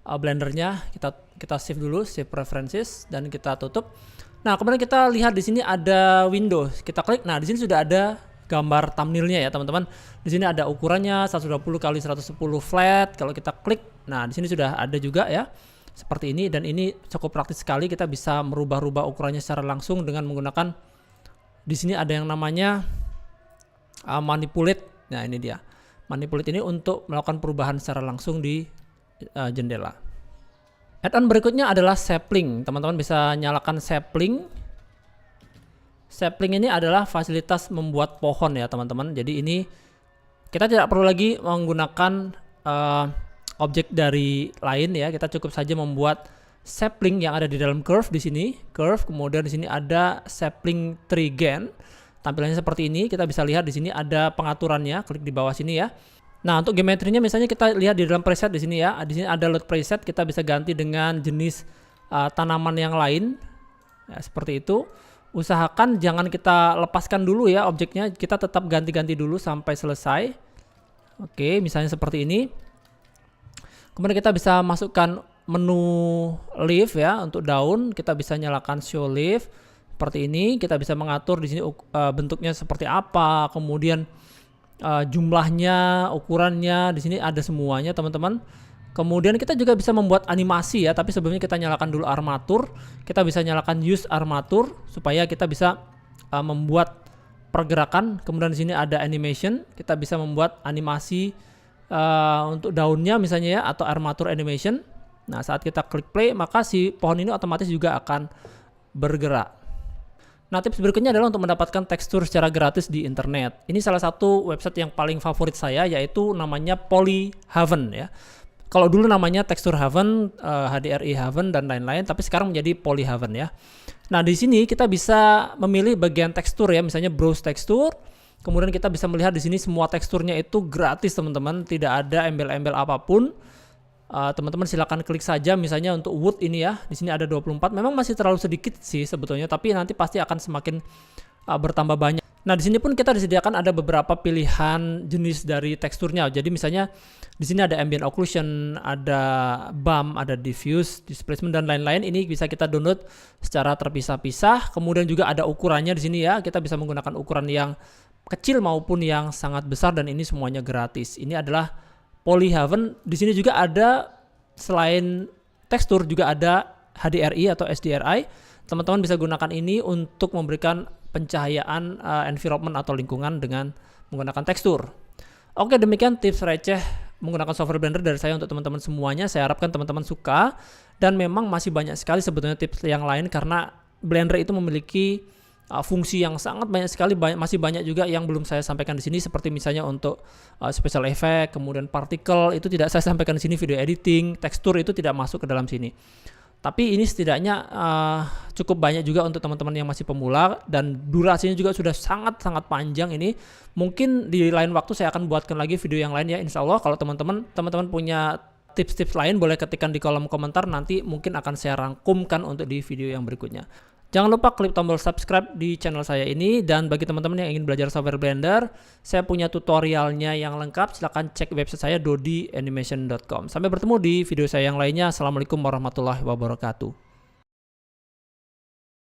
Blendernya. Kita save dulu, save preferences, dan kita tutup. Nah, kemudian kita lihat di sini ada Windows. Kita klik. Nah, di sini sudah ada gambar thumbnailnya ya teman-teman. Di sini ada ukurannya 120 x 110 flat. Kalau kita klik, nah di sini sudah ada juga ya seperti ini, dan ini cukup praktis sekali. Kita bisa merubah-rubah ukurannya secara langsung dengan menggunakan di sini ada yang namanya manipulate. Nah, ini dia manipulate ini untuk melakukan perubahan secara langsung di jendela. Add-on berikutnya adalah sapling. Teman-teman bisa nyalakan sapling. Sapling ini adalah fasilitas membuat pohon ya teman-teman. Jadi ini kita tidak perlu lagi menggunakan objek dari lain ya. Kita cukup saja membuat sapling yang ada di dalam curve di sini. Curve, kemudian di sini ada sapling tree gen. Tampilannya seperti ini. Kita bisa lihat di sini ada pengaturannya. Klik di bawah sini ya. Nah, untuk geometrinya misalnya kita lihat di dalam preset di sini ya. Di sini ada load preset. Kita bisa ganti dengan jenis tanaman yang lain. Ya, seperti itu. Usahakan jangan kita lepaskan dulu ya objeknya, kita tetap ganti-ganti dulu sampai selesai. Oke, misalnya seperti ini. Kemudian kita bisa masukkan menu leaf ya untuk daun, kita bisa nyalakan show leaf seperti ini. Kita bisa mengatur di sini bentuknya seperti apa, kemudian jumlahnya, ukurannya, di sini ada semuanya teman-teman. Kemudian kita juga bisa membuat animasi ya, tapi sebelumnya kita nyalakan dulu armatur. Kita bisa nyalakan use armatur supaya kita bisa membuat pergerakan. Kemudian di sini ada animation, kita bisa membuat animasi untuk daunnya misalnya ya, atau armatur animation. Nah, saat kita klik play, maka si pohon ini otomatis juga akan bergerak. Nah, tips berikutnya adalah untuk mendapatkan tekstur secara gratis di internet. Ini salah satu website yang paling favorit saya, yaitu namanya Polyhaven ya. Kalau dulu namanya Texture Haven, HDRI Haven dan lain-lain, tapi sekarang menjadi Polyhaven ya. Nah, di sini kita bisa memilih bagian tekstur ya, misalnya browse tekstur. Kemudian kita bisa melihat di sini semua teksturnya itu gratis teman-teman, tidak ada embel-embel apapun. Teman-teman silakan klik saja, misalnya untuk wood ini ya, di sini ada 24. Memang masih terlalu sedikit sih sebetulnya, tapi nanti pasti akan semakin bertambah banyak. Nah, di sini pun kita disediakan ada beberapa pilihan jenis dari teksturnya. Jadi misalnya di sini ada ambient occlusion, ada bump, ada diffuse, displacement dan lain-lain. Ini bisa kita download secara terpisah-pisah. Kemudian juga ada ukurannya di sini ya. Kita bisa menggunakan ukuran yang kecil maupun yang sangat besar, dan ini semuanya gratis. Ini adalah Polyhaven. Di sini juga ada selain tekstur juga ada HDRI atau SDRI. Teman-teman bisa gunakan ini untuk memberikan pencahayaan environment atau lingkungan dengan menggunakan tekstur. Oke, demikian tips receh menggunakan software Blender dari saya untuk teman-teman semuanya. Saya harapkan teman-teman suka, dan memang masih banyak sekali sebetulnya tips yang lain karena Blender itu memiliki fungsi yang sangat banyak sekali. Masih banyak juga yang belum saya sampaikan di sini, seperti misalnya untuk special effect, kemudian particle itu tidak saya sampaikan di sini, video editing, tekstur itu tidak masuk ke dalam sini. Tapi ini setidaknya cukup banyak juga untuk teman-teman yang masih pemula, dan durasinya juga sudah sangat-sangat panjang ini. Mungkin di lain waktu saya akan buatkan lagi video yang lain ya, insya Allah. Kalau teman-teman punya tips-tips lain boleh ketikkan di kolom komentar, nanti mungkin akan saya rangkumkan untuk di video yang berikutnya. Jangan lupa klik tombol subscribe di channel saya ini, dan bagi teman-teman yang ingin belajar software Blender, saya punya tutorialnya yang lengkap. Silahkan cek website saya dodianimation.com. Sampai bertemu di video saya yang lainnya. Assalamualaikum warahmatullahi wabarakatuh.